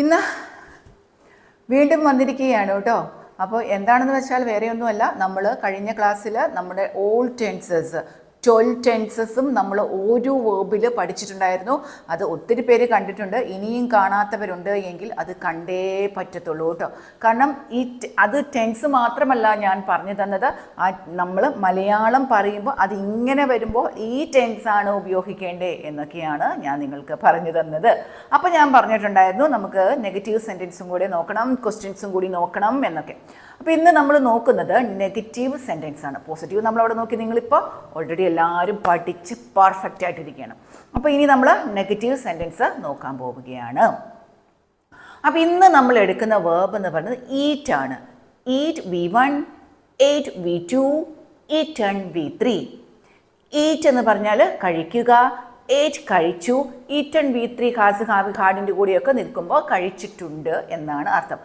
ഇന്ന് വീണ്ടും വന്നിരിക്കുകയാണ് കേട്ടോ. അപ്പോൾ എന്താണെന്ന് വെച്ചാൽ വേറെയൊന്നുമല്ല, നമ്മൾ കഴിഞ്ഞ ക്ലാസ്സിൽ നമ്മുടെ ഓൾ ടെൻസസ് 12 ടെൻസസും നമ്മൾ ഓരോ വേർബിൽ പഠിച്ചിട്ടുണ്ടായിരുന്നു. അത് ഒത്തിരി പേര് കണ്ടിട്ടുണ്ട്. ഇനിയും കാണാത്തവരുണ്ട് എങ്കിൽ അത് കണ്ടേ പറ്റത്തുള്ളൂ കേട്ടോ. കാരണം അത് ടെൻസ് മാത്രമല്ല ഞാൻ പറഞ്ഞു തന്നത്. നമ്മൾ മലയാളം പറയുമ്പോൾ അത് ഇങ്ങനെ വരുമ്പോൾ ഈ ടെൻസാണ് ഉപയോഗിക്കേണ്ടത് എന്നൊക്കെയാണ് ഞാൻ നിങ്ങൾക്ക് പറഞ്ഞു തന്നത്. അപ്പോൾ ഞാൻ പറഞ്ഞിട്ടുണ്ടായിരുന്നു നമുക്ക് നെഗറ്റീവ് സെൻറ്റൻസും കൂടി നോക്കണം, ക്വസ്റ്റ്യൻസും കൂടി നോക്കണം എന്നൊക്കെ. അപ്പോൾ ഇന്ന് നമ്മൾ നോക്കുന്നത് നെഗറ്റീവ് സെൻറ്റൻസ് ആണ്. പോസിറ്റീവ് നമ്മളവിടെ നോക്കി നിങ്ങളിപ്പോൾ ഓൾറെഡി എല്ലാവരും പഠിച്ച് പെർഫെക്റ്റ് ആയിട്ടിരിക്കുകയാണ്. അപ്പോൾ ഇനി നമ്മൾ നെഗറ്റീവ് സെൻറ്റൻസ് നോക്കാൻ പോവുകയാണ്. അപ്പോൾ ഇന്ന് നമ്മൾ എടുക്കുന്ന വേർബ് എന്ന് പറയുന്നത് ഈറ്റ് ആണ്. Eat V1, eat V2, eaten V3. Eat എന്ന് പറഞ്ഞാൽ കഴിക്കുക, ഏറ്റ് കഴിച്ചു, ഈറ്റൺ V3 കാർഡിൻ്റെ കൂടെയൊക്കെ നിൽക്കുമ്പോൾ കഴിച്ചിട്ടുണ്ട് എന്നാണ് അർത്ഥം.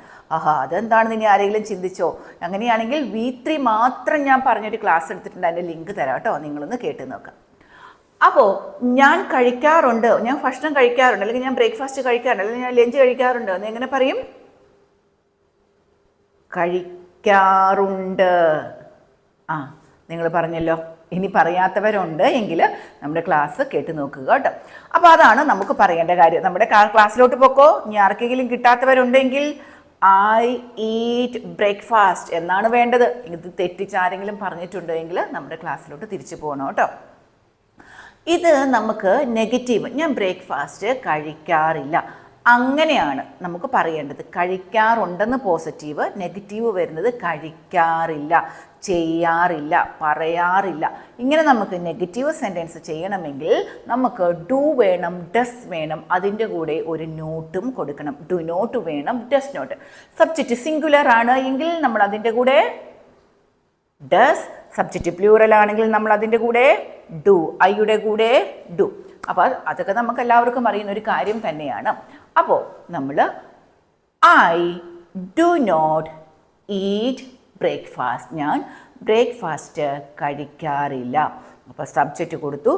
അതെന്താണെന്ന് ഇനി ആരെങ്കിലും ചിന്തിച്ചോ? അങ്ങനെയാണെങ്കിൽ V3 മാത്രം ഞാൻ പറഞ്ഞൊരു ക്ലാസ് എടുത്തിട്ടുണ്ട്, അതിൻ്റെ ലിങ്ക് തരാം കേട്ടോ, നിങ്ങളൊന്ന് കേട്ട് നോക്കാം. അപ്പോൾ ഞാൻ കഴിക്കാറുണ്ട്, ഞാൻ ഭക്ഷണം കഴിക്കാറുണ്ട്, അല്ലെങ്കിൽ ഞാൻ ബ്രേക്ക്ഫാസ്റ്റ് കഴിക്കാറുണ്ട്, അല്ലെങ്കിൽ ഞാൻ ലഞ്ച് കഴിക്കാറുണ്ട് എന്ന് എങ്ങനെ പറയും? കഴിക്കാറുണ്ട്. നിങ്ങൾ പറഞ്ഞല്ലോ. ഇനി പറയാത്തവരുണ്ട് എങ്കിൽ നമ്മുടെ ക്ലാസ് കേട്ട് നോക്കുക കേട്ടോ. അപ്പോൾ അതാണ് നമുക്ക് പറയേണ്ട കാര്യം. നമ്മുടെ ക്ലാസ്സിലോട്ട് പോക്കോ. ഇനി ആർക്കെങ്കിലും കിട്ടാത്തവരുണ്ടെങ്കിൽ ഐ ഈറ്റ് ബ്രേക്ക്ഫാസ്റ്റ് എന്നാണ് വേണ്ടത്. ഇത് തെറ്റിച്ചാരെങ്കിലും പറഞ്ഞിട്ടുണ്ടെങ്കിൽ നമ്മുടെ ക്ലാസ്സിലോട്ട് തിരിച്ചു പോകണം കേട്ടോ. ഇത് നമുക്ക് നെഗറ്റീവ്, ഞാൻ ബ്രേക്ക്ഫാസ്റ്റ് കഴിക്കാറില്ല, അങ്ങനെയാണ് നമുക്ക് പറയേണ്ടത്. കഴിക്കാറുണ്ടെന്ന് പോസിറ്റീവ്, നെഗറ്റീവ് വരുന്നത് കഴിക്കാറില്ല, ചെയ്യാറില്ല, പറയാറില്ല. ഇങ്ങനെ നമുക്ക് നെഗറ്റീവ് സെൻറ്റൻസ് ചെയ്യണമെങ്കിൽ നമുക്ക് ഡു വേണം, ഡസ് വേണം, അതിൻ്റെ കൂടെ ഒരു നോട്ടും കൊടുക്കണം. ഡു നോട്ട് വേണം, ഡസ് നോട്ട്. സബ്ജക്റ്റ് സിംഗുലർ ആണ് എങ്കിൽ നമ്മൾ അതിൻ്റെ കൂടെ ഡസ്, സബ്ജക്റ്റ് പ്ലൂറൽ ആണെങ്കിൽ നമ്മൾ അതിൻ്റെ കൂടെ ഡു, ഐയുടെ കൂടെ ഡു. അപ്പോൾ അതൊക്കെ നമുക്ക് എല്ലാവർക്കും അറിയുന്ന ഒരു കാര്യം തന്നെയാണ്. അപ്പോൾ നമ്മൾ I do not eat breakfast, ഞാൻ ബ്രേക്ക്ഫാസ്റ്റ് കഴിക്കാറില്ല. അപ്പോൾ സബ്ജക്റ്റ് കൊടുത്തു,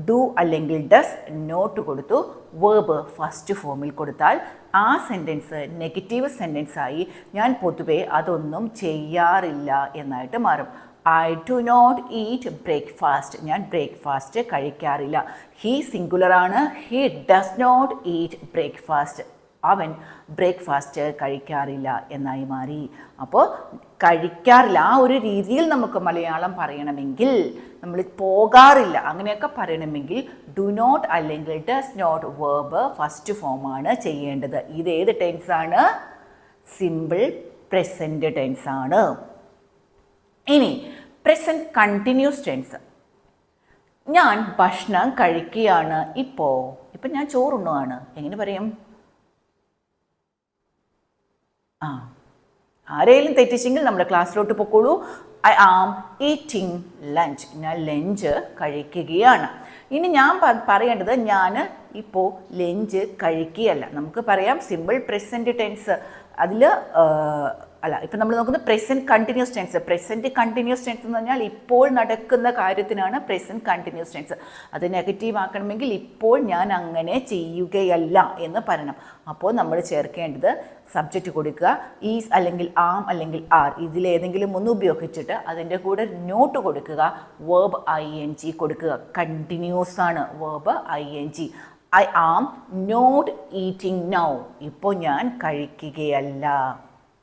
ഡു അല്ലെങ്കിൽ ഡസ്, നോട്ട് കൊടുത്തു, വേർബ് ഫസ്റ്റ് ഫോമിൽ കൊടുത്താൽ ആ സെൻറ്റൻസ് നെഗറ്റീവ് സെൻറ്റൻസായി ഞാൻ പൊതുവെ അതൊന്നും ചെയ്യാറില്ല എന്നായിട്ട് മാറും. I do not eat breakfast, ഞാൻ ബ്രേക്ക്ഫാസ്റ്റ് കഴിക്കാറില്ല. ഹീ സിംഗുലറാണ്, he does not eat breakfast, അവൻ ബ്രേക്ക്ഫാസ്റ്റ് കഴിക്കാറില്ല എന്നായി മാറി. അപ്പോൾ കഴിക്കാറില്ല ആ ഒരു രീതിയിൽ നമുക്ക് മലയാളം പറയണമെങ്കിൽ, നമ്മൾ പോകാറില്ല അങ്ങനെയൊക്കെ പറയണമെങ്കിൽ ഡു നോട്ട് അല്ലെങ്കിൽ ഡസ് നോട്ട് വേർബ് ഫസ്റ്റ് ഫോമാണ് ചെയ്യേണ്ടത്. ഇത് ഏത് ടെൻസാണ്? Simple present ടെൻസാണ്. ഇനി പ്രസൻറ്റ് കണ്ടിന്യൂസ് ടെൻസ്. ഞാൻ ഭക്ഷണം കഴിക്കുകയാണ് ഇപ്പം ഞാൻ ചോറുണ്ണുകയാണ്, എങ്ങനെ പറയും? ആരെങ്കിലും തെറ്റിച്ചെങ്കിൽ നമ്മുടെ ക്ലാസ്സിലോട്ട് പൊക്കോളൂ. ഐ ആം ഈറ്റിംഗ് ലഞ്ച്, ഞാൻ ലഞ്ച് കഴിക്കുകയാണ്. ഇനി ഞാൻ പറയേണ്ടത് ഞാൻ ഇപ്പോൾ ലഞ്ച് കഴിക്കുകയല്ല. നമുക്ക് പറയാം സിമ്പിൾ പ്രസൻറ്റ് ടെൻസ്. അതിൽ ഇപ്പം നമ്മൾ നോക്കുന്നത് present continuous tense. Present continuous tense എന്ന് പറഞ്ഞാൽ ഇപ്പോൾ നടക്കുന്ന കാര്യത്തിനാണ് പ്രസൻറ്റ് കണ്ടിന്യൂസ് ടെൻസ്. അത് നെഗറ്റീവ് ആക്കണമെങ്കിൽ ഇപ്പോൾ ഞാൻ അങ്ങനെ ചെയ്യുകയല്ല എന്ന് പറയണം. അപ്പോൾ നമ്മൾ ചേർക്കേണ്ടത് സബ്ജക്റ്റ് കൊടുക്കുക, ഈസ് അല്ലെങ്കിൽ ആം അല്ലെങ്കിൽ ആർ, ഇതിലേതെങ്കിലും ഒന്ന് ഉപയോഗിച്ചിട്ട് അതിൻ്റെ കൂടെ നോട്ട് കൊടുക്കുക, വേർബ് ING കൊടുക്കുക. കണ്ടിന്യൂസ് ആണ് verb ING. I am not eating now, ഇപ്പോൾ ഞാൻ കഴിക്കുകയല്ല,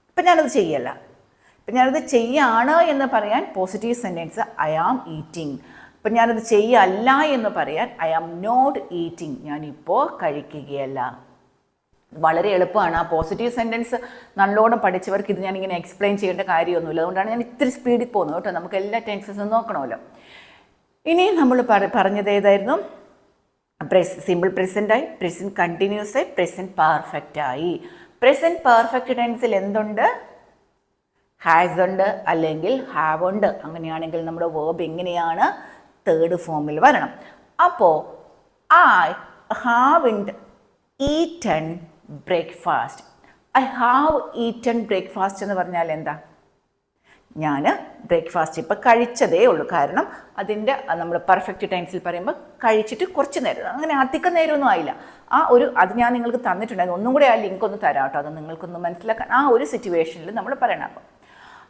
ഇപ്പം ഞാനത് ചെയ്യല്ല. ഇപ്പം ഞാനത് ചെയ്യാണ് എന്ന് പറയാൻ positive sentence I am eating. ഇപ്പം ഞാനത് ചെയ്യല്ല എന്ന് പറയാൻ ഐ ആം നോട്ട് ഈറ്റിംഗ്, ഞാനിപ്പോൾ കഴിക്കുകയല്ല. വളരെ എളുപ്പമാണ്. ആ പോസിറ്റീവ് സെൻറ്റൻസ് നല്ലോണം പഠിച്ചവർക്ക് ഇത് ഞാനിങ്ങനെ എക്സ്പ്ലെയിൻ ചെയ്യേണ്ട കാര്യമൊന്നുമില്ല. അതുകൊണ്ടാണ് ഞാൻ ഇത്തിരി സ്പീഡിൽ പോകുന്നത് കേട്ടോ. നമുക്ക് എല്ലാ ടെൻസസും നോക്കണമല്ലോ. ഇനി നമ്മൾ പറഞ്ഞത് ഏതായിരുന്നു? സിമ്പിൾ പ്രസൻറ്റായി, പ്രസൻറ്റ് കണ്ടിന്യൂസ് ആയി, പ്രസൻറ്റ് പെർഫെക്റ്റ് ആയി. പ്രസൻറ്റ് പെർഫെക്റ്റ് ടെൻസിൽ എന്തുണ്ട്? ഹാസ് ഉണ്ട് അല്ലെങ്കിൽ ഹാവ് ഉണ്ട്. അങ്ങനെയാണെങ്കിൽ നമ്മുടെ വേർബ് എങ്ങനെയാണ്? തേർഡ് ഫോമിൽ വരണം. അപ്പോൾ I haven't eaten breakfast. I have eaten breakfast എന്ന് പറഞ്ഞാൽ എന്താ? ഞാൻ ബ്രേക്ക്ഫാസ്റ്റ് ഇപ്പോൾ കഴിച്ചതേ ഉള്ളൂ. കാരണം അതിൻ്റെ നമ്മൾ പെർഫെക്റ്റ് ടെൻസിൽ പറയുമ്പോൾ കഴിച്ചിട്ട് കുറച്ച് നേരം, അങ്ങനെ അധികം നേരമൊന്നും ആയില്ല. അത് ഞാൻ നിങ്ങൾക്ക് തന്നിട്ടുണ്ടായിരുന്നു. ഒന്നും കൂടെ ആ ലിങ്ക് ഒന്ന് തരാം കേട്ടോ, അത് നിങ്ങൾക്കൊന്ന് മനസ്സിലാക്കാൻ. ആ ഒരു സിറ്റുവേഷനിൽ നമ്മൾ പറയണം.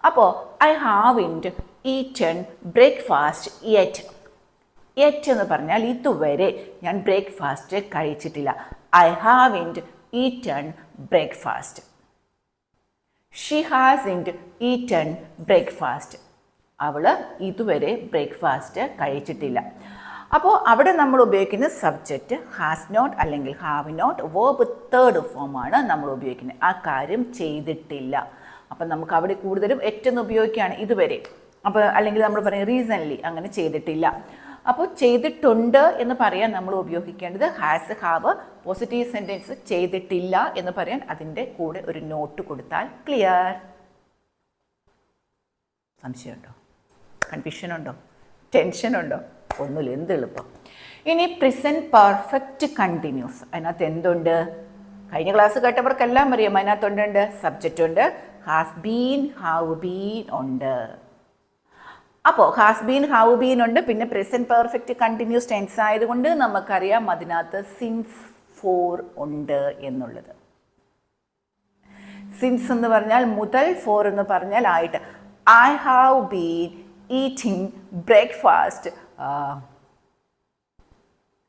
അപ്പോൾ I haven't eaten breakfast yet. Yet എന്ന് പറഞ്ഞാൽ ഇതുവരെ ഞാൻ ബ്രേക്ക്ഫാസ്റ്റ് കഴിച്ചിട്ടില്ല. I haven't eaten breakfast. She hasn't eaten breakfast. അവൾ ഇതുവരെ ബ്രേക്ക്ഫാസ്റ്റ് കഴിച്ചിട്ടില്ല. അപ്പോൾ അവിടെ നമ്മൾ ഉപയോഗിക്കുന്ന സബ്ജക്റ്റ് ഹാസ് നോട്ട് അല്ലെങ്കിൽ ഹാവ് നോട്ട്, വേർബ് തേർഡ് ഫോമാണ് നമ്മൾ ഉപയോഗിക്കുന്നത്. ആ കാര്യം ചെയ്തിട്ടില്ല. അപ്പം നമുക്ക് അവിടെ കൂടുതലും ഏറ്റെന്ന് ഉപയോഗിക്കുകയാണ് ഇതുവരെ. അപ്പോൾ അല്ലെങ്കിൽ നമ്മൾ പറയും റീസൺലി, അങ്ങനെ ചെയ്തിട്ടില്ല. അപ്പോൾ ചെയ്തിട്ടുണ്ട് എന്ന് പറയാൻ നമ്മൾ ഉപയോഗിക്കേണ്ടത് ഹാസ്, ഹാവ്. പോസിറ്റീവ് സെൻറ്റൻസ് ചെയ്തിട്ടില്ല എന്ന് പറയാൻ അതിൻ്റെ കൂടെ ഒരു നോട്ട് കൊടുത്താൽ ക്ലിയർ. സംശയമുണ്ടോ? കൺഫ്യൂഷനുണ്ടോ? ടെൻഷനുണ്ടോ? ഒന്നുമില്ല, എന്ത് എളുപ്പം. ഇനി പ്രസൻറ്റ് പെർഫെക്റ്റ് കണ്ടിന്യൂസ്. അതിനകത്ത് എന്തുണ്ട്? കഴിഞ്ഞ ക്ലാസ് കേട്ടവർക്കെല്ലാം അറിയാം. അതിനകത്തുണ്ട് സബ്ജക്റ്റ് ഉണ്ട്, ഹാസ് ബീൻ, ഹാവ് ബീൻ ഉണ്ട്. അപ്പോൾ ഹാസ് ബീൻ, ഹാവ് ബീൻ ഉണ്ട്. പിന്നെ പ്രസൻറ്റ് പെർഫെക്റ്റ് കണ്ടിന്യൂസ് ടെൻസ് ആയതുകൊണ്ട് നമുക്കറിയാം അതിനകത്ത് സിൻസ് ഫോർ ഉണ്ട് എന്നുള്ളത്. സിൻസ് എന്ന് പറഞ്ഞാൽ മുതൽ, ഫോർ എന്ന് പറഞ്ഞാൽ ആയിട്ട്. I have been eating breakfast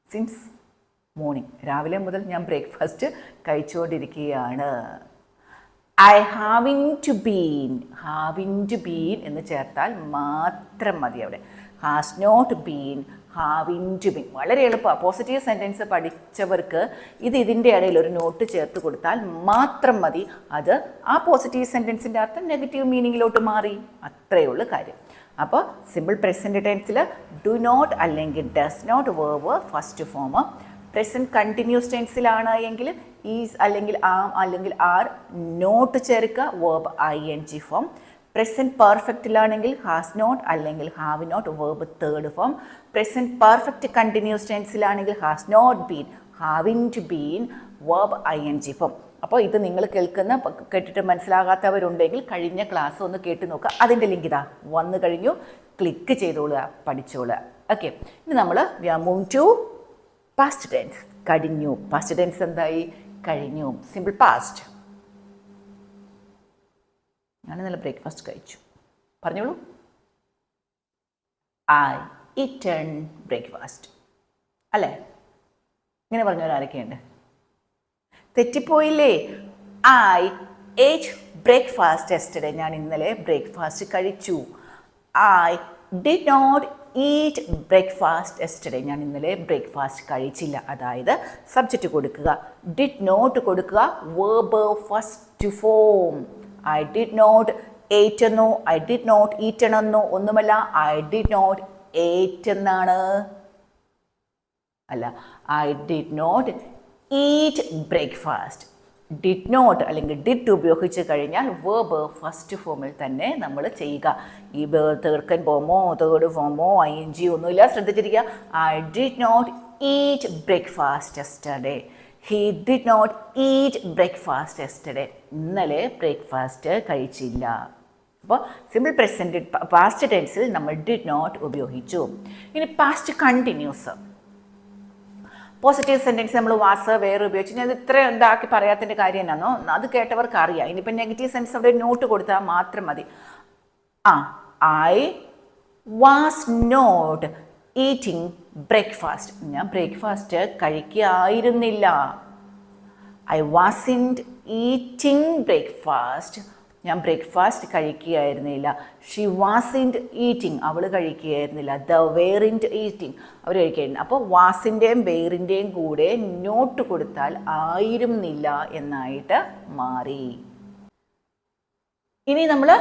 since morning. രാവിലെ മുതൽ ഞാൻ ബ്രേക്ക്ഫാസ്റ്റ് കഴിച്ചുകൊണ്ടിരിക്കുകയാണ്. I having to been, having to been എന്ന് ചേർത്താൽ മാത്രം മതി അവിടെ. Has not been, having to been. വളരെ എളുപ്പമാണ്. പോസിറ്റീവ് സെൻറ്റൻസ് പഠിച്ചവർക്ക് ഇതിൻ്റെ ഇടയിൽ ഒരു നോട്ട് ചേർത്ത് കൊടുത്താൽ മാത്രം മതി. അത് ആ പോസിറ്റീവ് സെൻറ്റൻസിൻ്റെ അർത്ഥം നെഗറ്റീവ് മീനിങ്ങിലോട്ട് മാറി. അത്രയേ ഉള്ളൂ കാര്യം. അപ്പോൾ സിമ്പിൾ പ്രസൻറ്റ് ടെൻസിൽ ഡു നോട്ട് അല്ലെങ്കിൽ does not verb first form. Present continuous ടെൻസിലാണ് എങ്കിൽ ഈസ് അല്ലെങ്കിൽ ആം അല്ലെങ്കിൽ ആർ നോട്ട് ചേർക്കുക, വേർബ് ING ഫോം. പ്രസൻറ്റ് പെർഫെക്റ്റിലാണെങ്കിൽ ഹാസ് നോട്ട് അല്ലെങ്കിൽ have not, verb third form. Present perfect continuous ടെൻസിലാണെങ്കിൽ has not been, having to been, verb ING form. അപ്പോൾ ഇത് നിങ്ങൾ കേട്ടിട്ട് മനസ്സിലാകാത്തവരുണ്ടെങ്കിൽ കഴിഞ്ഞ ക്ലാസ് ഒന്ന് കേട്ട് നോക്കുക. അതിൻ്റെ ലിങ്ക് ഇതാ വന്നു കഴിഞ്ഞു, ക്ലിക്ക് ചെയ്തോളുക, പഠിച്ചോളുക. ഓക്കെ, ഇനി നമ്മൾ we are move to past tense. കഴിഞ്ഞു. പാസ്റ്റ് ടെൻസ് എന്തായി? കഴിഞ്ഞു. Simple past. ഞാൻ ഇന്നലെ ബ്രേക്ക്ഫാസ്റ്റ് കഴിച്ചു. പറഞ്ഞോളൂ. I eaten breakfast. അല്ലേ? ഇങ്ങനെ പറഞ്ഞവരാരൊക്കെയുണ്ട്? തെറ്റിപ്പോയില്ലേ? I ate breakfast yesterday. ഞാൻ ഇന്നലെ ബ്രേക്ക്ഫാസ്റ്റ് കഴിച്ചു. I did not eat breakfast yesterday. ഞാൻ ഇന്നലെ ബ്രേക്ക്ഫാസ്റ്റ് കഴിച്ചില്ല. അതായത് സബ്ജക്റ്റ് കൊടുക്കുക, ഡിഡ് നോട്ട് കൊടുക്കുക, verb first form. I did not ate എന്നോ ഐ ഡിഡ് നോട്ട് ഈറ്റൺ എന്നോ ഒന്നുമല്ല. ഐ ഡിഡ് നോട്ട് ഏറ്റ് എന്നാണ്. അല്ല, I did not eat breakfast. Did not അല്ലെങ്കിൽ ഡിഡ് ഉപയോഗിച്ച് കഴിഞ്ഞാൽ വേർബ് ഫസ്റ്റ് ഫോമിൽ തന്നെ നമ്മൾ ചെയ്യുക. ഈ തേർഡ് ഫോമോ തേർഡ് ഫോമോ ING ഒന്നുമില്ല, ശ്രദ്ധിച്ചിരിക്കുക. I did not eat breakfast yesterday. He did not eat breakfast yesterday. ഇന്നലെ ബ്രേക്ക്ഫാസ്റ്റ് കഴിച്ചില്ല. അപ്പോൾ സിമ്പിൾ പ്രസൻറ്റ് പാസ്റ്റ് ടെൻസിൽ നമ്മൾ ഡിഡ് നോട്ട് ഉപയോഗിച്ചു. ഇനി പാസ്റ്റ് കണ്ടിന്യൂസ്. പോസിറ്റീവ് സെൻറ്റൻസ് നമ്മൾ വാസ് വേറെ ഉപയോഗിച്ച് ഞാൻ ഇത്ര എന്താക്കി പറയാത്തതിൻ്റെ കാര്യം എന്നാന്നോ അത് കേട്ടവർക്ക് അറിയാം. ഇനിയിപ്പോൾ നെഗറ്റീവ് സെൻസ് അവിടെ നോട്ട് കൊടുത്താൽ മാത്രം മതി. I was not eating breakfast. ഞാൻ ബ്രേക്ക്ഫാസ്റ്റ് കഴിക്കായിരുന്നില്ല. I wasn't eating breakfast. ഞാൻ ബ്രേക്ക്ഫാസ്റ്റ് കഴിക്കുകയായിരുന്നില്ല. She wasn't eating. അവൾ കഴിക്കുകയായിരുന്നില്ല. The വെയറിൻറ്റ് eating. അവർ കഴിക്കുകയായിരുന്നു. അപ്പോൾ വാസിൻ്റെയും വെയറിൻ്റെയും കൂടെ നോട്ട് കൊടുത്താൽ ആയിരുന്നില്ല എന്നായിട്ട് മാറി. ഇനി നമ്മൾ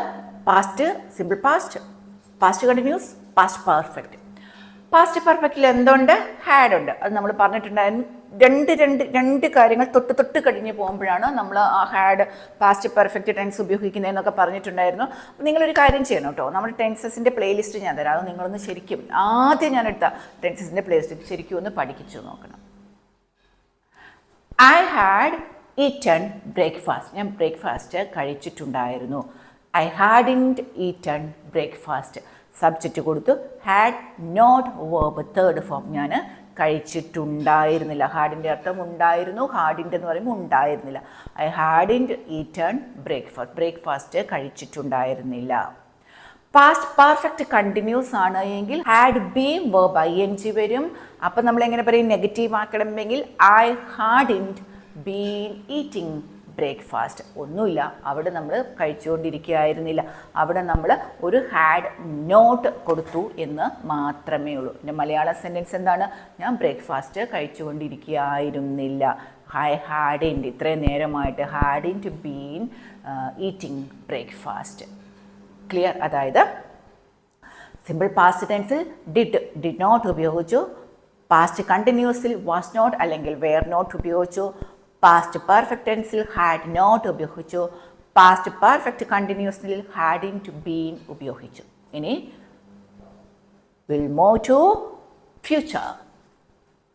past, simple past, past continuous, past perfect. Past പെർഫെക്റ്റിൽ എന്തുണ്ട്? ഹാഡ് ഉണ്ട്. അത് നമ്മൾ പറഞ്ഞിട്ടുണ്ടായിരുന്നു. രണ്ട് കാര്യങ്ങൾ തൊട്ട് കഴിഞ്ഞ് പോകുമ്പോഴാണ് നമ്മൾ ആ ഹാഡ് പാസ്റ്റ് പെർഫെക്റ്റ് ടെൻസ് ഉപയോഗിക്കുന്നതെന്നൊക്കെ പറഞ്ഞിട്ടുണ്ടായിരുന്നു. നിങ്ങളൊരു കാര്യം ചെയ്യണം കേട്ടോ. നമ്മുടെ ടെൻസസിൻ്റെ പ്ലേലിസ്റ്റ് ഞാൻ തരാം. അത് നിങ്ങളൊന്ന് ശരിക്കും ആദ്യം ഞാൻ എടുത്ത ടെൻസസിൻ്റെ പ്ലേലിസ്റ്റ് ശരിക്കും ഒന്ന് പഠിപ്പിച്ചു നോക്കണം. I had eaten breakfast. ഞാൻ ബ്രേക്ക്ഫാസ്റ്റ് കഴിച്ചിട്ടുണ്ടായിരുന്നു. I hadn't eaten breakfast. Subject കൊടുത്തു, had not verb third form. ഞാൻ കഴിച്ചിട്ടുണ്ടായിരുന്നില്ല. ഹാഡിൻ്റെ അർത്ഥം ഉണ്ടായിരുന്നു, ഹാഡിൻ്റെ എന്ന് പറയുമ്പോൾ ഉണ്ടായിരുന്നില്ല. ഐ ഹാഡിൻറ്റ് ഈറ്റൺ ബ്രേക്ക്ഫാസ്റ്റ് കഴിച്ചിട്ടുണ്ടായിരുന്നില്ല. പാസ്റ്റ് പെർഫെക്റ്റ് കണ്ടിന്യൂസ് ആണ് എങ്കിൽ ഹാഡ് ബീൻ വേർബ് ing വരും. അപ്പം നമ്മൾ എങ്ങനെ പറയും? നെഗറ്റീവ് ആക്കണമെങ്കിൽ I hadn't been eating breakfast. ഒന്നുമില്ല, അവിടെ നമ്മൾ കഴിച്ചുകൊണ്ടിരിക്കുകയായിരുന്നില്ല. അവിടെ നമ്മൾ ഒരു ഹാഡ് നോട്ട് കൊടുത്തു എന്ന് മാത്രമേ ഉള്ളൂ. എൻ്റെ മലയാള സെൻറ്റൻസ് എന്താണ്? ഞാൻ ബ്രേക്ക്ഫാസ്റ്റ് കഴിച്ചുകൊണ്ടിരിക്കുകയായിരുന്നില്ല. ഐ ഹാഡിൻറ്റ്, ഇത്രയും നേരമായിട്ട് hadn't been eating breakfast. Clear? അതായത് സിമ്പിൾ പാസ്റ്റ് ടെൻസിൽ ഡിഡ് നോട്ട് ഉപയോഗിച്ചു, പാസ്റ്റ് കണ്ടിന്യൂസിൽ വാസ് നോട്ട് അല്ലെങ്കിൽ വെയർ നോട്ട് ഉപയോഗിച്ചു, പാസ്റ്റ് പെർഫെക്റ്റ് ടെൻസിൽ ഹാഡ് നോട്ട് ഉപയോഗിച്ചു, പാസ്റ്റ് പെർഫെക്റ്റ് കണ്ടിന്യൂസിൽ ഹാഡിൻറ്റ് ബീൻ ഉപയോഗിച്ചു. ഇനി വിൽ മൂവ് ടു ഫ്യൂച്ചർ.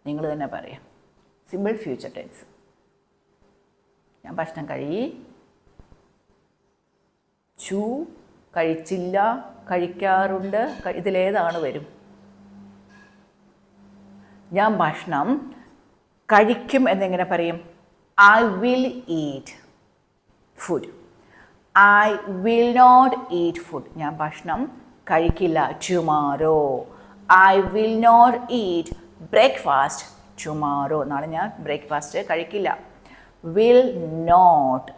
നിങ്ങൾ തന്നെ പറയാം. Simple future tense. ഞാൻ ഭക്ഷണം കഴിച്ചു, കഴിച്ചില്ല, കഴിക്കാറുണ്ട്, ഇതിലേതാണ് വരും? ഞാൻ ഭക്ഷണം കഴിക്കും എന്നെങ്ങനെ പറയും? I will eat food. I will not eat food. ഞാൻ ഭക്ഷണം കഴിക്കില്ല. Tomorrow. I will not eat breakfast tomorrow. നാളെ ഞാൻ ബ്രേക്ക്ഫാസ്റ്റ് കഴിക്കില്ല. Will not.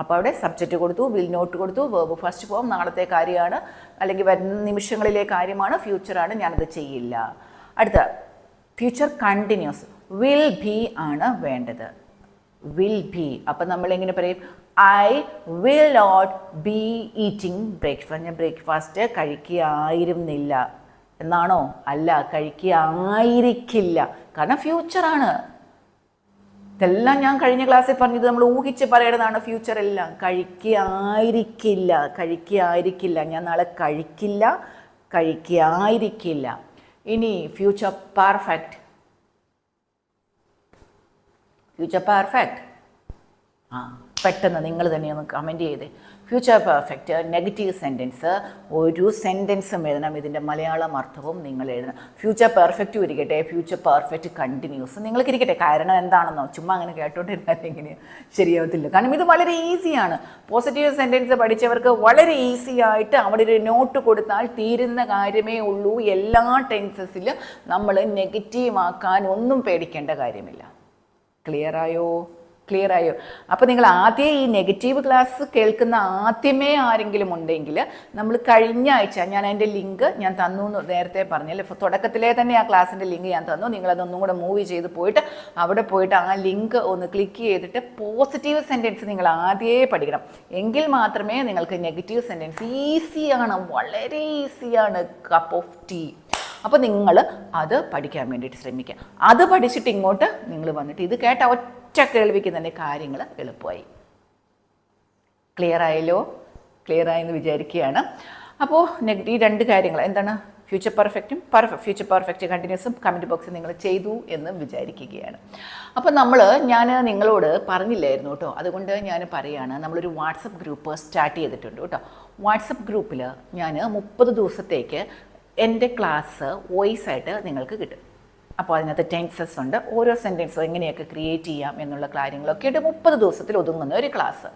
അപ്പോൾ അവിടെ സബ്ജക്റ്റ് കൊടുത്തു, വിൽ നോട്ട് കൊടുത്തു, വേർബ് ഫസ്റ്റ് ഫോം, നാളത്തെ കാര്യമാണ് അല്ലെങ്കിൽ വരുന്ന നിമിഷങ്ങളിലെ കാര്യമാണ്, ഫ്യൂച്ചറാണ്, ഞാനത് ചെയ്യില്ല. അടുത്ത ഫ്യൂച്ചർ കണ്ടിന്യൂസ്. വിൽ ബി ആണ് വേണ്ടത്. Will be. അപ്പം നമ്മൾ എങ്ങനെ പറയും? I will not be eating breakfast. ഞാൻ ബ്രേക്ക്ഫാസ്റ്റ് കഴിക്കുകയായിരുന്നില്ല എന്നാണോ? അല്ല, കഴിക്കുകയായിരിക്കില്ല. കാരണം ഫ്യൂച്ചറാണ്. ഇതെല്ലാം ഞാൻ കഴിഞ്ഞ ക്ലാസ്സിൽ പറഞ്ഞത് നമ്മൾ ഊഹിച്ച് പറയേണ്ടതാണ്. ഫ്യൂച്ചർ എല്ലാം കഴിക്കുകയായിരിക്കില്ല, കഴിക്കുകയായിരിക്കില്ല. ഞാൻ നാളെ കഴിക്കില്ല, കഴിക്കുകയായിരിക്കില്ല. ഇനി ഫ്യൂച്ചർ പെർഫെക്റ്റ്. Future perfect. പെട്ടെന്ന് നിങ്ങൾ തന്നെ ഒന്ന് കമൻറ്റ് ചെയ്തേ. ഫ്യൂച്ചർ പെർഫെക്റ്റ് നെഗറ്റീവ് സെൻറ്റൻസ് ഒരു സെൻറ്റൻസും എഴുതണം. ഇതിൻ്റെ മലയാളം അർത്ഥവും നിങ്ങൾ എഴുതണം. ഫ്യൂച്ചർ പെർഫെക്റ്റും ഇരിക്കട്ടെ, ഫ്യൂച്ചർ പെർഫെക്റ്റ് കണ്ടിന്യൂസ് നിങ്ങൾക്ക് ഇരിക്കട്ടെ. കാരണം എന്താണെന്നോ ചുമ്മാ അങ്ങനെ കേട്ടോണ്ടിരുന്നാൽ എങ്ങനെയാണ് ശരിയാവത്തില്ല. കാരണം ഇത് വളരെ ഈസിയാണ്. പോസിറ്റീവ് സെൻറ്റൻസ് പഠിച്ചവർക്ക് വളരെ ഈസി ആയിട്ട് അവിടെ ഒരു നോട്ട് കൊടുത്താൽ തീരുന്ന കാര്യമേ ഉള്ളൂ. എല്ലാ ടെൻസസിലും നമ്മൾ നെഗറ്റീവ് ആക്കാൻ ഒന്നും പേടിക്കേണ്ട കാര്യമില്ല. ക്ലിയറായോ? ക്ലിയറായോ? അപ്പോൾ നിങ്ങൾ ആദ്യം ഈ നെഗറ്റീവ് ക്ലാസ് കേൾക്കുന്ന ആദ്യമേ ആരെങ്കിലും ഉണ്ടെങ്കിൽ നമ്മൾ കഴിഞ്ഞ ആഴ്ച ഞാൻ അതിൻ്റെ ലിങ്ക് ഞാൻ തന്നു എന്ന് നേരത്തെ പറഞ്ഞല്ലേ. തുടക്കത്തിലേ തന്നെ ആ ക്ലാസ്സിൻ്റെ ലിങ്ക് ഞാൻ തന്നു. നിങ്ങളതൊന്നും കൂടെ മൂവ് ചെയ്ത് പോയിട്ട് അവിടെ പോയിട്ട് ആ ലിങ്ക് ഒന്ന് ക്ലിക്ക് ചെയ്തിട്ട് പോസിറ്റീവ് സെൻറ്റൻസ് നിങ്ങൾ ആദ്യമേ പഠിക്കണം. എങ്കിൽ മാത്രമേ നിങ്ങൾക്ക് നെഗറ്റീവ് സെൻറ്റൻസ് ഈസിയാണ്, വളരെ ഈസിയാണ്. Cup of tea. അപ്പോൾ നിങ്ങൾ അത് പഠിക്കാൻ വേണ്ടിയിട്ട് ശ്രമിക്കുക. അത് പഠിച്ചിട്ട് ഇങ്ങോട്ട് നിങ്ങൾ വന്നിട്ട് ഇത് കേട്ട ഒറ്റ കേൾവിക്ക് തന്നെ കാര്യങ്ങൾ എളുപ്പമായി. ക്ലിയർ ആയല്ലോ? ക്ലിയർ ആയെന്ന് വിചാരിക്കുകയാണ്. അപ്പോൾ ഈ രണ്ട് കാര്യങ്ങൾ എന്താണ്? ഫ്യൂച്ചർ പെർഫെക്റ്റും ഫ്യൂച്ചർ പെർഫെക്റ്റ് കണ്ടിന്യൂസും കമൻറ്റ് ബോക്സിൽ നിങ്ങൾ ചെയ്തു എന്ന് വിചാരിക്കുകയാണ്. അപ്പോൾ ഞാൻ നിങ്ങളോട് പറഞ്ഞില്ലായിരുന്നു കേട്ടോ, അതുകൊണ്ട് ഞാൻ പറയുകയാണ്. നമ്മളൊരു വാട്സപ്പ് ഗ്രൂപ്പ് സ്റ്റാർട്ട് ചെയ്തിട്ടുണ്ട് കേട്ടോ. വാട്സപ്പ് ഗ്രൂപ്പിൽ ഞാൻ 30 ദിവസത്തേക്ക് എൻ്റെ ക്ലാസ് വോയിസ് ആയിട്ട് നിങ്ങൾക്ക് കിട്ടും. അപ്പോൾ അതിനകത്ത് ടെൻസസ് ഉണ്ട്, ഓരോ സെൻറ്റൻസും എങ്ങനെയൊക്കെ ക്രിയേറ്റ് ചെയ്യാം എന്നുള്ള കാര്യങ്ങളൊക്കെ ആയിട്ട് 30 ദിവസത്തിൽ ഒതുങ്ങുന്ന ഒരു ക്ലാസ്.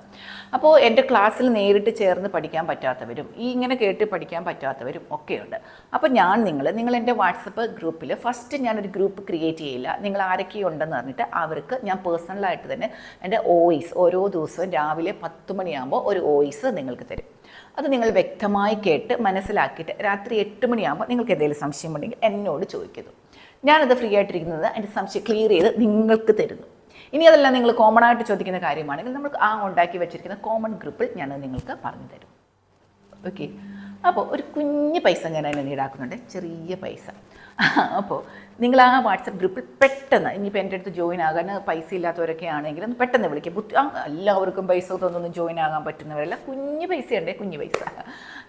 അപ്പോൾ എൻ്റെ ക്ലാസ്സിൽ നേരിട്ട് ചേർന്ന് പഠിക്കാൻ പറ്റാത്തവരും ഇങ്ങനെ കേട്ട് പഠിക്കാൻ പറ്റാത്തവരും ഒക്കെയുണ്ട്. അപ്പോൾ നിങ്ങൾ എൻ്റെ വാട്സപ്പ് ഗ്രൂപ്പിൽ ഫസ്റ്റ് ഞാനൊരു ഗ്രൂപ്പ് ക്രിയേറ്റ് ചെയ്യില്ല. നിങ്ങൾ ആരൊക്കെയുണ്ടെന്ന് പറഞ്ഞിട്ട് അവർക്ക് ഞാൻ പേഴ്സണലായിട്ട് തന്നെ എൻ്റെ വോയിസ് ഓരോ ദിവസവും രാവിലെ 10 മണിയാകുമ്പോൾ ഒരു വോയിസ് നിങ്ങൾക്ക് തരും. അത് നിങ്ങൾ വ്യക്തമായി കേട്ട് മനസ്സിലാക്കിയിട്ട് രാത്രി 8 മണിയാകുമ്പോൾ നിങ്ങൾക്ക് എന്തെങ്കിലും സംശയമുണ്ടെങ്കിൽ എന്നോട് ചോദിക്കുന്നു. ഞാനത് ഫ്രീ ആയിട്ടിരിക്കുന്നത് അതിൻ്റെ സംശയം ക്ലിയർ ചെയ്ത് നിങ്ങൾക്ക് തരുന്നു. ഇനി അതെല്ലാം നിങ്ങൾ കോമൺ ആയിട്ട് ചോദിക്കുന്ന കാര്യമാണെങ്കിൽ നമ്മൾ ഉണ്ടാക്കി വെച്ചിരിക്കുന്ന കോമൺ ഗ്രൂപ്പിൽ ഞാനത് നിങ്ങൾക്ക് പറഞ്ഞു തരും. ഓക്കെ. അപ്പോൾ ഒരു കുഞ്ഞ് പൈസ ഞാൻ അതിനെ ഈടാക്കുന്നുണ്ട്, ചെറിയ പൈസ. അപ്പോൾ നിങ്ങൾ ആ വാട്സപ്പ് ഗ്രൂപ്പിൽ പെട്ടെന്ന് ഇനിയിപ്പോൾ എൻ്റെ അടുത്ത് ജോയിൻ ആകാൻ പൈസ ഇല്ലാത്തവരൊക്കെ ആണെങ്കിലും പെട്ടെന്ന് വിളിക്കുക. എല്ലാവർക്കും പൈസ തോന്നുന്നു ജോയിൻ ആകാൻ പറ്റുന്നവരല്ല. കുഞ്ഞ് പൈസയുണ്ടേ, കുഞ്ഞ് പൈസ.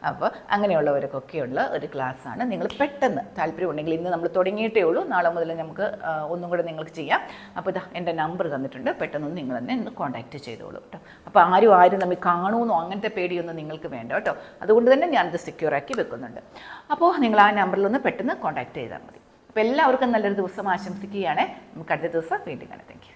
അപ്പോൾ അങ്ങനെയുള്ളവർക്കൊക്കെയുള്ള ഒരു ക്ലാസ്സാണ്. നിങ്ങൾ പെട്ടെന്ന് താല്പര്യമുണ്ടെങ്കിൽ ഇന്ന് നമ്മൾ തുടങ്ങിയിട്ടേ ഉള്ളൂ, നാളെ മുതൽ നമുക്ക് ഒന്നും കൂടെ നിങ്ങൾക്ക് ചെയ്യാം. അപ്പോൾ ഇതാ എൻ്റെ നമ്പർ തന്നിട്ടുണ്ട്, പെട്ടെന്നൊന്ന് നിങ്ങൾ തന്നെ ഒന്ന് കോൺടാക്റ്റ് ചെയ്തോളൂ കേട്ടോ. അപ്പോൾ ആരും നമ്മൾ കാണുമെന്നോ അങ്ങനത്തെ പേടിയൊന്നും നിങ്ങൾക്ക് വേണ്ട കേട്ടോ. അതുകൊണ്ട് തന്നെ ഞാനത് സെക്യൂറാക്കി വെക്കുന്നുണ്ട്. അപ്പോൾ നിങ്ങൾ ആ നമ്പറിലൊന്ന് പെട്ടെന്ന് കോൺടാക്റ്റ് ചെയ്താൽ മതി. അപ്പോൾ എല്ലാവർക്കും നല്ലൊരു ദിവസം ആശംസിക്കുകയാണ്. നമുക്ക് അടുത്ത ദിവസം വീണ്ടും കാണാം. Thank you.